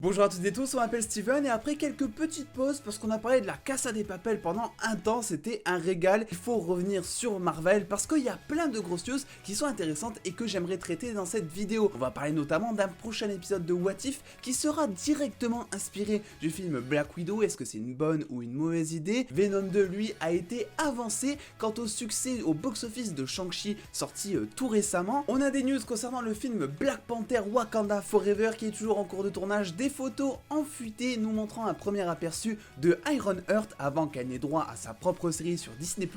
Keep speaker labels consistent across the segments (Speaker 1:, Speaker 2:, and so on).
Speaker 1: Bonjour à toutes et tous, on m'appelle Steven et après quelques petites pauses parce qu'on a parlé de la Casa de Papel pendant un temps, c'était un régal. Il faut revenir sur Marvel parce qu'il y a plein de grosses news qui sont intéressantes et que j'aimerais traiter dans cette vidéo. On va parler notamment d'un prochain épisode de What If qui sera directement inspiré du film Black Widow. Est-ce que c'est une bonne ou une mauvaise idée? Venom 2 lui a été avancé quant au succès au box-office de Shang-Chi sorti tout récemment. On a des news concernant le film Black Panther Wakanda Forever qui est toujours en cours de tournage, des photos enfuitées nous montrant un premier aperçu de Ironheart avant qu'elle n'ait droit à sa propre série sur Disney+.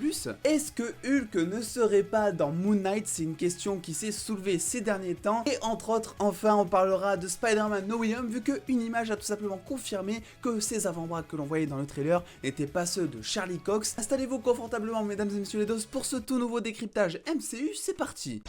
Speaker 1: Est-ce que Hulk ne serait pas dans Moon Knight? C'est une question qui s'est soulevée ces derniers temps. Et entre autres, enfin on parlera de Spider-Man No Way Home vu qu'une image a tout simplement confirmé que ces avant-bras que l'on voyait dans le trailer n'étaient pas ceux de Charlie Cox. Installez-vous confortablement mesdames et messieurs les doses pour ce tout nouveau décryptage MCU, c'est parti.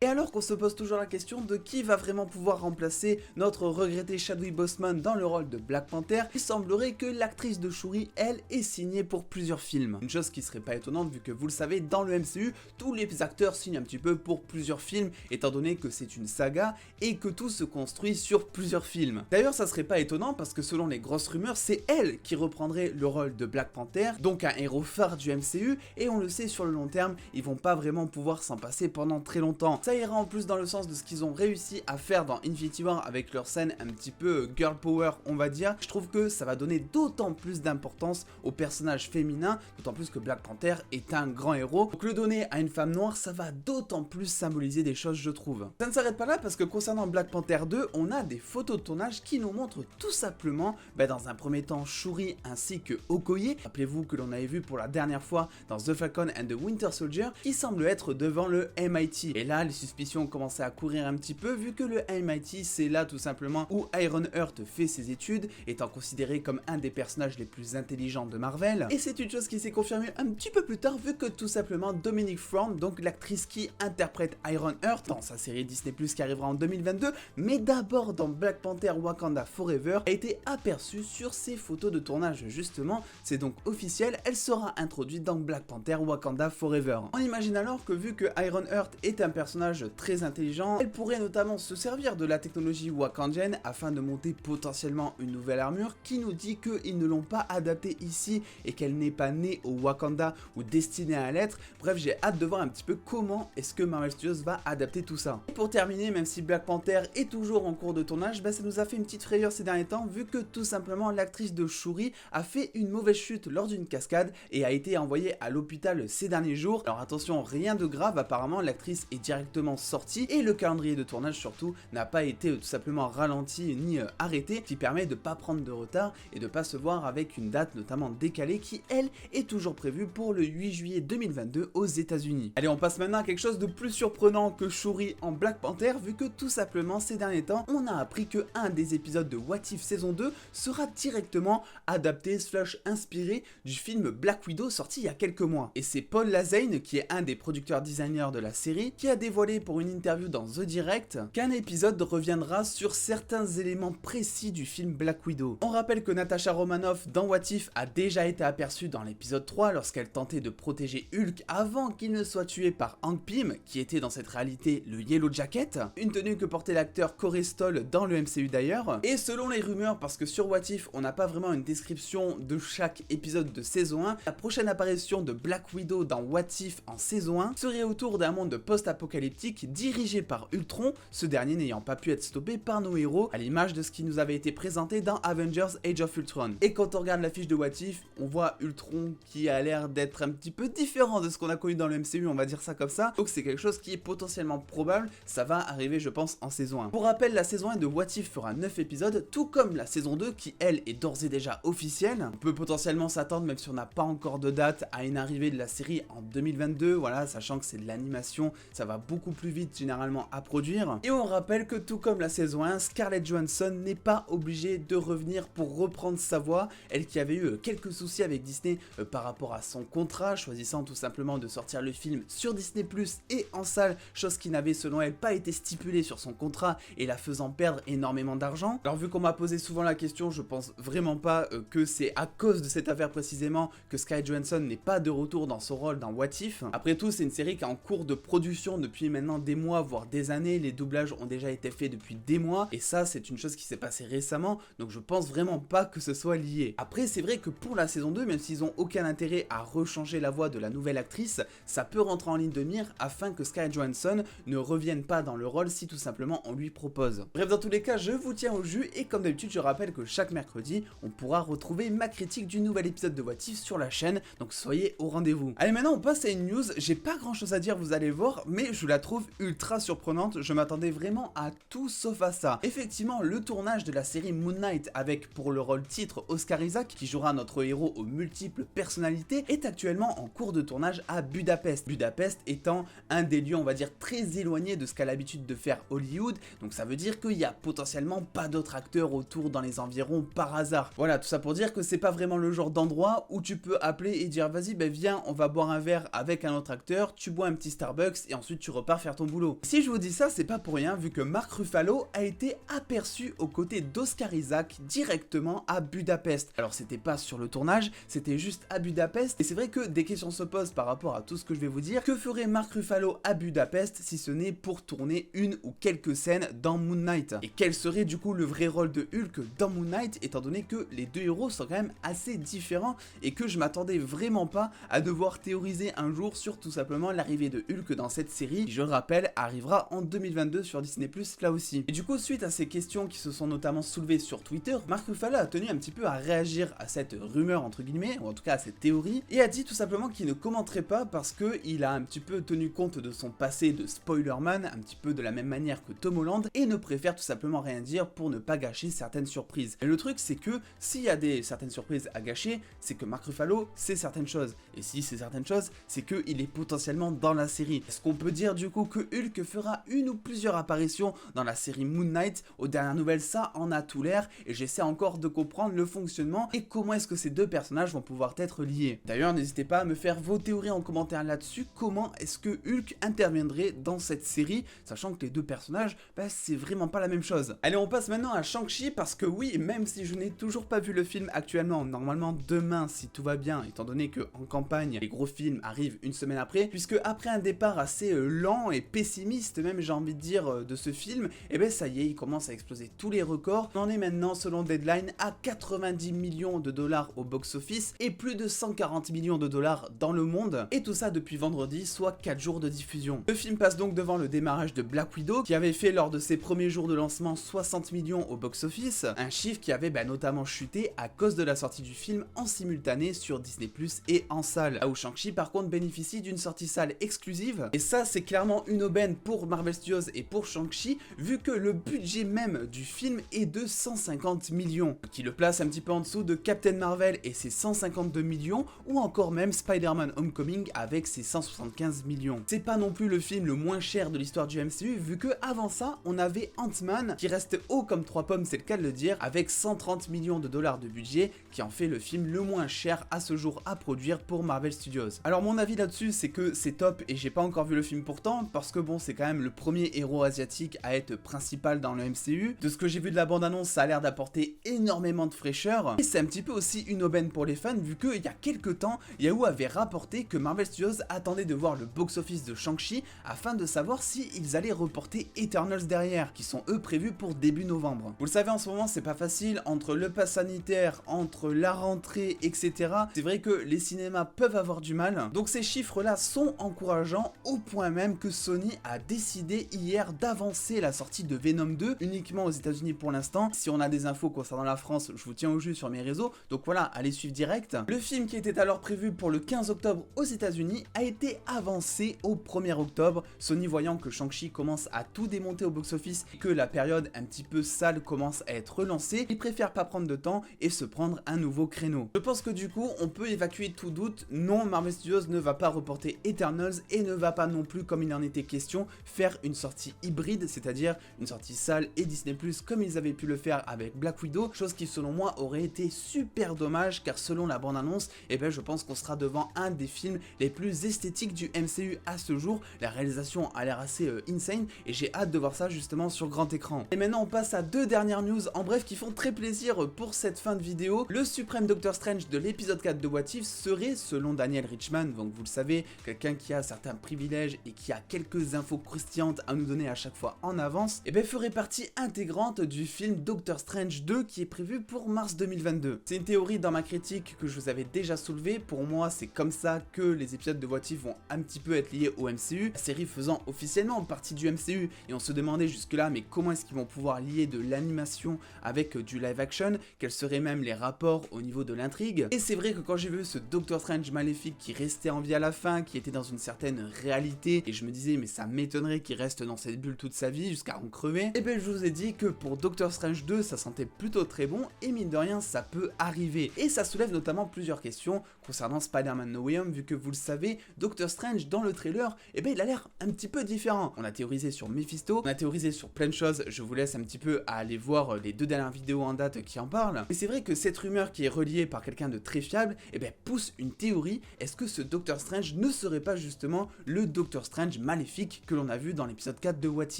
Speaker 1: Et alors qu'on se pose toujours la question de qui va vraiment pouvoir remplacer notre regretté Chadwick Boseman dans le rôle de Black Panther, il semblerait que l'actrice de Shuri, elle, est signée pour plusieurs films. Une chose qui serait pas étonnante vu que vous le savez, dans le MCU, tous les acteurs signent un petit peu pour plusieurs films, étant donné que c'est une saga et que tout se construit sur plusieurs films. D'ailleurs, ça serait pas étonnant parce que selon les grosses rumeurs, c'est elle qui reprendrait le rôle de Black Panther, donc un héros phare du MCU, et on le sait sur le long terme, ils vont pas vraiment pouvoir s'en passer pendant très longtemps. Ça ira en plus dans le sens de ce qu'ils ont réussi à faire dans Infinity War avec leur scène un petit peu girl power on va dire. Je trouve que ça va donner d'autant plus d'importance aux personnages féminins, d'autant plus que Black Panther est un grand héros. Donc le donner à une femme noire, ça va d'autant plus symboliser des choses je trouve. Ça ne s'arrête pas là parce que concernant Black Panther 2, on a des photos de tournage qui nous montrent tout simplement, dans un premier temps Shuri ainsi que Okoye. Rappelez-vous que l'on avait vu pour la dernière fois dans The Falcon and the Winter Soldier qui semble être devant le MIT. Et là les suspicions ont commencé à courir un petit peu vu que le MIT c'est là tout simplement où Ironheart fait ses études, étant considéré comme un des personnages les plus intelligents de Marvel. Et c'est une chose qui s'est confirmée un petit peu plus tard vu que tout simplement Dominique Fromm, donc l'actrice qui interprète Ironheart dans sa série Disney+ qui arrivera en 2022, mais d'abord dans Black Panther Wakanda Forever, a été aperçue sur ses photos de tournage justement. C'est donc officiel, elle sera introduite dans Black Panther Wakanda Forever. On imagine alors que vu que Ironheart est un personnage très intelligent, elle pourrait notamment se servir de la technologie wakandienne afin de monter potentiellement une nouvelle armure qui nous dit qu'ils ne l'ont pas adaptée ici et qu'elle n'est pas née au Wakanda ou destinée à l'être. Bref, j'ai hâte de voir un petit peu comment est-ce que Marvel Studios va adapter tout ça. Et pour terminer, même si Black Panther est toujours en cours de tournage, ça nous a fait une petite frayeur ces derniers temps vu que tout simplement l'actrice de Shuri a fait une mauvaise chute lors d'une cascade et a été envoyée à l'hôpital ces derniers jours. Alors attention, rien de grave, apparemment l'actrice est directement sortie et le calendrier de tournage surtout n'a pas été tout simplement ralenti ni arrêté, ce qui permet de pas prendre de retard et de pas se voir avec une date notamment décalée qui elle est toujours prévue pour le 8 juillet 2022 aux États-Unis. Allez, on passe maintenant à quelque chose de plus surprenant que Shuri en Black Panther vu que tout simplement ces derniers temps on a appris que un des épisodes de What If saison 2 sera directement adapté / inspiré du film Black Widow sorti il y a quelques mois. Et c'est Paul Lazane qui est un des producteurs designers de la série qui a dévoilé pour une interview dans The Direct qu'un épisode reviendra sur certains éléments précis du film Black Widow. On rappelle que Natasha Romanoff dans What If a déjà été aperçue dans l'épisode 3 lorsqu'elle tentait de protéger Hulk avant qu'il ne soit tué par Hank Pym, qui était dans cette réalité le Yellow Jacket, une tenue que portait l'acteur Corey Stoll dans le MCU d'ailleurs. Et selon les rumeurs, parce que sur What If on n'a pas vraiment une description de chaque épisode de saison 1, la prochaine apparition de Black Widow dans What If en saison 1 serait autour d'un monde post-apocalyptique dirigé par Ultron, ce dernier n'ayant pas pu être stoppé par nos héros, à l'image de ce qui nous avait été présenté dans Avengers Age of Ultron. Et quand on regarde l'affiche de What If, on voit Ultron qui a l'air d'être un petit peu différent de ce qu'on a connu dans le MCU, on va dire ça comme ça, donc c'est quelque chose qui est potentiellement probable, ça va arriver je pense en saison 1. Pour rappel, la saison 1 de What If fera 9 épisodes, tout comme la saison 2 qui elle est d'ores et déjà officielle. On peut potentiellement s'attendre, même si on n'a pas encore de date, à une arrivée de la série en 2022, voilà, sachant que c'est de l'animation, ça va beaucoup plus vite généralement à produire. Et on rappelle que tout comme la saison 1, Scarlett Johansson n'est pas obligée de revenir pour reprendre sa voix, elle qui avait eu quelques soucis avec Disney par rapport à son contrat, choisissant tout simplement de sortir le film sur Disney+ et en salle, chose qui n'avait selon elle pas été stipulée sur son contrat et la faisant perdre énormément d'argent. Alors vu qu'on m'a posé souvent la question, je pense vraiment pas que c'est à cause de cette affaire précisément que Scarlett Johansson n'est pas de retour dans son rôle dans What If. Après tout, c'est une série qui est en cours de production depuis maintenant des mois voire des années, les doublages ont déjà été faits depuis des mois et ça c'est une chose qui s'est passée récemment, donc je pense vraiment pas que ce soit lié. Après c'est vrai que pour la saison 2, même s'ils ont aucun intérêt à rechanger la voix de la nouvelle actrice, ça peut rentrer en ligne de mire afin que Scarlett Johansson ne revienne pas dans le rôle si tout simplement on lui propose. Bref, dans tous les cas, je vous tiens au jus et comme d'habitude je rappelle que chaque mercredi on pourra retrouver ma critique du nouvel épisode de What If sur la chaîne, donc soyez au rendez-vous. Allez, maintenant on passe à une news, j'ai pas grand chose à dire, vous allez voir, mais je la trouve ultra surprenante, je m'attendais vraiment à tout sauf à ça. Effectivement, le tournage de la série Moon Knight avec pour le rôle titre Oscar Isaac, qui jouera notre héros aux multiples personnalités, est actuellement en cours de tournage à Budapest. Budapest étant un des lieux, on va dire, très éloignés de ce qu'a l'habitude de faire Hollywood, donc ça veut dire qu'il y a potentiellement pas d'autres acteurs autour dans les environs par hasard. Voilà, tout ça pour dire que c'est pas vraiment le genre d'endroit où tu peux appeler et dire vas-y, ben viens, on va boire un verre avec un autre acteur, tu bois un petit Starbucks et ensuite tu repars faire ton boulot. Si je vous dis ça, c'est pas pour rien, vu que Mark Ruffalo a été aperçu aux côtés d'Oscar Isaac directement à Budapest. Alors c'était pas sur le tournage, c'était juste à Budapest, et c'est vrai que des questions se posent par rapport à tout ce que je vais vous dire. Que ferait Mark Ruffalo à Budapest si ce n'est pour tourner une ou quelques scènes dans Moon Knight? Et quel serait du coup le vrai rôle de Hulk dans Moon Knight, étant donné que les deux héros sont quand même assez différents et que je m'attendais vraiment pas à devoir théoriser un jour sur tout simplement l'arrivée de Hulk dans cette série, qui je le rappelle arrivera en 2022 sur Disney+ là aussi. Et du coup, suite à ces questions qui se sont notamment soulevées sur Twitter, Mark Ruffalo a tenu un petit peu à réagir à cette rumeur entre guillemets, ou en tout cas à cette théorie, et a dit tout simplement qu'il ne commenterait pas parce que il a un petit peu tenu compte de son passé de spoilerman, un petit peu de la même manière que Tom Holland, et ne préfère tout simplement rien dire pour ne pas gâcher certaines surprises. Et le truc c'est que s'il y a certaines surprises à gâcher, c'est que Mark Ruffalo sait certaines choses, et si c'est certaines choses, c'est qu'il est potentiellement dans la série. Est-ce qu'on peut dire du coup que Hulk fera une ou plusieurs apparitions dans la série Moon Knight? Aux dernières nouvelles, ça en a tout l'air, et j'essaie encore de comprendre le fonctionnement et comment est-ce que ces deux personnages vont pouvoir être liés. D'ailleurs, n'hésitez pas à me faire vos théories en commentaire là-dessus, comment est-ce que Hulk interviendrait dans cette série, sachant que les deux personnages, c'est vraiment pas la même chose. Allez, on passe maintenant à Shang-Chi, parce que oui, même si je n'ai toujours pas vu le film actuellement, normalement demain si tout va bien, étant donné que en campagne, les gros films arrivent une semaine après, puisque après un départ assez lent et pessimiste même j'ai envie de dire de ce film, et ben ça y est, il commence à exploser tous les records. On en est maintenant selon Deadline à 90 millions de dollars au box-office et plus de 140 millions de dollars dans le monde, et tout ça depuis vendredi, soit 4 jours de diffusion. Le film passe donc devant le démarrage de Black Widow, qui avait fait lors de ses premiers jours de lancement 60 millions au box-office, un chiffre qui avait notamment chuté à cause de la sortie du film en simultané sur Disney+ et en salle. Là où Shang-Chi par contre bénéficie d'une sortie salle exclusive, et ça c'est clairement une aubaine pour Marvel Studios et pour Shang-Chi, vu que le budget même du film est de 150 millions, qui le place un petit peu en dessous de Captain Marvel et ses 152 millions, ou encore même Spider-Man Homecoming avec ses 175 millions. C'est pas non plus le film le moins cher de l'histoire du MCU, vu que avant ça on avait Ant-Man qui reste haut comme 3 pommes, c'est le cas de le dire, avec 130 millions de dollars de budget, qui en fait le film le moins cher à ce jour à produire pour Marvel Studios. Alors mon avis là-dessus c'est que c'est top, et j'ai pas encore vu le film pourtant, parce que bon c'est quand même le premier héros asiatique à être principal dans le MCU. De ce que j'ai vu de la bande-annonce, ça a l'air d'apporter énormément de fraîcheur, et c'est un petit peu aussi une aubaine pour les fans, vu qu'il y a quelques temps, Yahoo avait rapporté que Marvel Studios attendait de voir le box-office de Shang-Chi afin de savoir si ils allaient reporter Eternals derrière, qui sont eux prévus pour début novembre. Vous le savez, en ce moment c'est pas facile, entre le pass sanitaire, entre la rentrée, etc. C'est vrai que les cinémas peuvent avoir du mal, donc ces chiffres là sont encourageants, au point même que Sony a décidé hier d'avancer la sortie de Venom 2 uniquement aux États-Unis pour l'instant. Si on a des infos concernant la France, je vous tiens au jus sur mes réseaux, donc voilà, allez suivre direct. Le film qui était alors prévu pour le 15 octobre aux États-Unis a été avancé au 1er octobre, Sony voyant que Shang-Chi commence à tout démonter au box-office et que la période un petit peu sale commence à être relancée, ils préfèrent pas prendre de temps et se prendre un nouveau créneau. Je pense que du coup, on peut évacuer tout doute, non, Marvel Studios ne va pas reporter Eternals et ne va pas non plus, comme il en était question, faire une sortie hybride, c'est-à-dire une sortie salle et Disney+, comme ils avaient pu le faire avec Black Widow, chose qui selon moi aurait été super dommage, car selon la bande-annonce, eh ben je pense qu'on sera devant un des films les plus esthétiques du MCU à ce jour. La réalisation a l'air assez insane, et j'ai hâte de voir ça justement sur grand écran. Et maintenant on passe à deux dernières news, en bref, qui font très plaisir pour cette fin de vidéo. Le suprême Doctor Strange de l'épisode 4 de What If serait, selon Daniel Richman, donc vous le savez, quelqu'un qui a certains privilèges et qui a quelques infos croustillantes à nous donner à chaque fois en avance, et bien ferait partie intégrante du film Doctor Strange 2 qui est prévu pour mars 2022. C'est une théorie dans ma critique que je vous avais déjà soulevée. Pour moi, c'est comme ça que les épisodes de What If vont un petit peu être liés au MCU, la série faisant officiellement partie du MCU, et on se demandait jusque là mais comment est-ce qu'ils vont pouvoir lier de l'animation avec du live action, quels seraient même les rapports au niveau de l'intrigue. Et c'est vrai que quand j'ai vu ce Doctor Strange maléfique qui restait en vie à la fin, qui était dans une certaine réalité, et je me disais mais ça m'étonnerait qu'il reste dans cette bulle toute sa vie jusqu'à en crever, et bien je vous ai dit que pour Doctor Strange 2 ça sentait plutôt très bon, et mine de rien ça peut arriver. Et ça soulève notamment plusieurs questions concernant Spider-Man No Way Home, vu que vous le savez, Doctor Strange dans le trailer, et ben il a l'air un petit peu différent. On a théorisé sur Mephisto, on a théorisé sur plein de choses, je vous laisse un petit peu à aller voir les deux dernières vidéos en date qui en parlent. Mais c'est vrai que cette rumeur qui est reliée par quelqu'un de très fiable, et ben pousse une théorie. Est-ce que ce Doctor Strange ne serait pas justement le Doctor Strange maléfique que l'on a vu dans l'épisode 4 de What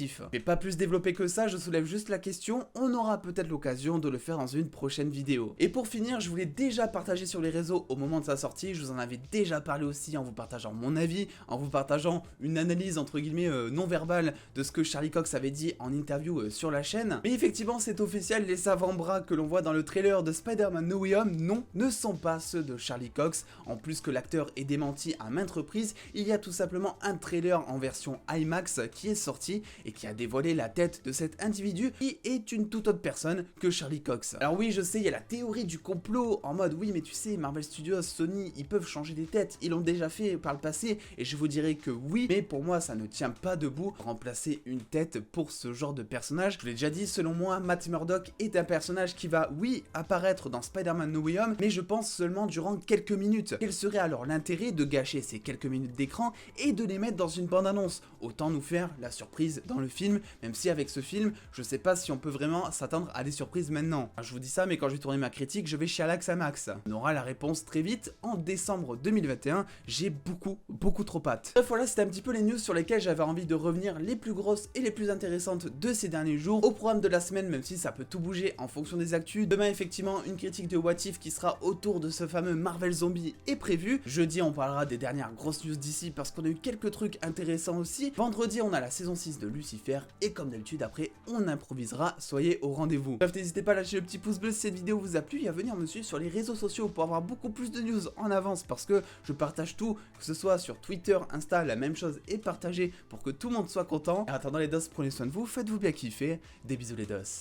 Speaker 1: If? Mais pas plus développé que ça, je soulève juste la question, on aura peut-être l'occasion de le faire dans une prochaine vidéo. Et pour finir, je voulais déjà partager sur les réseaux au moment de sa sortie, je vous en avais déjà parlé aussi en vous partageant mon avis, en vous partageant une analyse entre guillemets non verbale de ce que Charlie Cox avait dit en interview sur la chaîne. Mais effectivement c'est officiel, les savants bras que l'on voit dans le trailer de Spider-Man No Way Home, non, ne sont pas ceux de Charlie Cox. En plus que l'acteur est démenti à maintes reprises, il y a tout simplement un trailer en version IMAX qui est sorti et qui a dévoilé la tête de cet individu qui est une toute autre personne que Charlie Cox. Alors oui, je sais, il y a la théorie du complot en mode oui mais tu sais, Marvel Studios, Sony, ils peuvent changer des têtes, ils l'ont déjà fait par le passé, et je vous dirais que oui, mais pour moi ça ne tient pas debout remplacer une tête pour ce genre de personnage. Je vous l'ai déjà dit, selon moi, Matt Murdock est un personnage qui va, oui, apparaître dans Spider-Man No Way Home, mais je pense seulement durant quelques minutes. Quel serait alors l'intérêt de gâcher ces quelques minutes d'écran et de les mettre dans une bande-annonce? Autant nous faire la surprise dans le film, même si avec ce film, je sais pas si on peut vraiment s'attendre à des surprises maintenant. Je vous dis ça, mais quand je vais tourner ma critique, je vais chialax à max. On aura la réponse très vite, en décembre 2021, j'ai beaucoup trop hâte. Bref, voilà, c'était un petit peu les news sur lesquelles j'avais envie de revenir, les plus grosses et les plus intéressantes de ces derniers jours. Au programme de la semaine, même si ça peut tout bouger en fonction des actus, demain effectivement une critique de What If qui sera autour de ce fameux Marvel Zombie est prévue. Jeudi on parlera des dernières grosses news d'ici parce qu'on a eu quelques trucs intéressants aussi. Vendredi on a la saison 6 de Lucifer et comme d'habitude après on improvisera, soyez au rendez-vous. Bref, n'hésitez pas à lâcher le petit pouce bleu si cette vidéo vous a plu et à venir me suivre sur les réseaux sociaux pour avoir beaucoup plus de news en avance parce que je partage tout, que ce soit sur Twitter, Insta, la même chose est partagée pour que tout le monde soit content. Et en attendant les dos, prenez soin de vous, faites-vous bien kiffer, des bisous les dos.